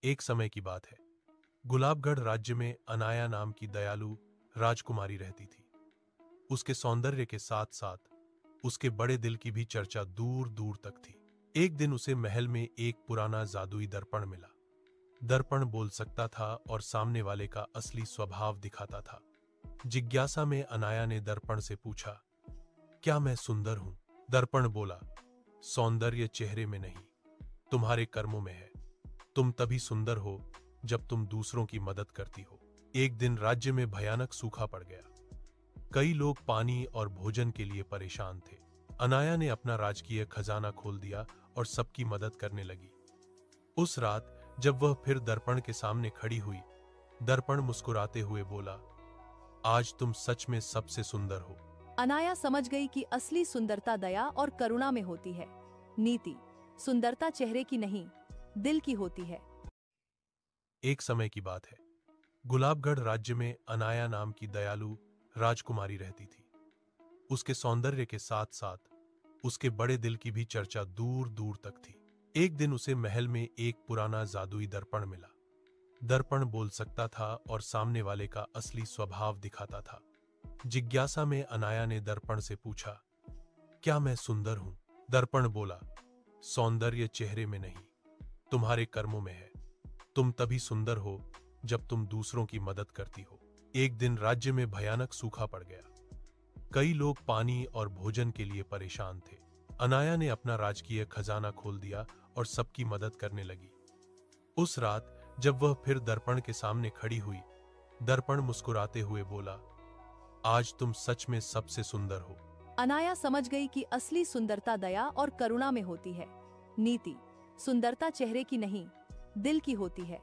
एक समय की बात है। गुलाबगढ़ राज्य में अनाया नाम की दयालु राजकुमारी रहती थी। उसके सौंदर्य के साथ साथ उसके बड़े दिल की भी चर्चा दूर दूर तक थी। एक दिन उसे महल में एक पुराना जादुई दर्पण मिला। दर्पण बोल सकता था और सामने वाले का असली स्वभाव दिखाता था। जिज्ञासा में अनाया ने दर्पण से पूछा, क्या मैं सुंदर हूं? दर्पण बोला, सौंदर्य चेहरे में नहीं, तुम्हारे कर्मों में है। तुम तभी सुंदर हो जब तुम दूसरों की मदद करती हो। एक दिन राज्य में भयानक सूखा पड़ गया। कई लोग पानी और भोजन के लिए परेशान थे। अनाया ने अपना राजकीय खजाना खोल दिया और सबकी मदद करने लगी। उस रात जब वह फिर दर्पण के सामने खड़ी हुई, दर्पण मुस्कुराते हुए बोला, आज तुम सच में सबसे सुंदर हो। अनाया समझ गई कि असली सुंदरता दया और करुणा में होती है। नीति: सुंदरता चेहरे की नहीं, दिल की होती है। एक समय की बात है। गुलाबगढ़ राज्य में अनाया नाम की दयालु राजकुमारी रहती थी। उसके सौंदर्य के साथ साथ उसके बड़े दिल की भी चर्चा दूर दूर तक थी। एक दिन उसे महल में एक पुराना जादुई दर्पण मिला। दर्पण बोल सकता था और सामने वाले का असली स्वभाव दिखाता था। जिज्ञासा में अनाया ने दर्पण से पूछा, क्या मैं सुंदर हूं? दर्पण बोला, सौंदर्य चेहरे में नहीं, तुम्हारे कर्मों में है। तुम तभी सुंदर हो जब तुम दूसरों की मदद करती हो। एक दिन राज्य में भयानक सूखा पड़ गया। कई लोग पानी और भोजन के लिए परेशान थे। अनाया ने अपना राजकीय खजाना खोल दिया और सबकी मदद करने लगी। उस रात जब वह फिर दर्पण के सामने खड़ी हुई, दर्पण मुस्कुराते हुए बोला, आज तुम सच में सबसे सुंदर हो। अनाया समझ गई कि असली सुंदरता दया और करुणा में होती है। नीति: सुंदरता चेहरे की नहीं, दिल की होती है।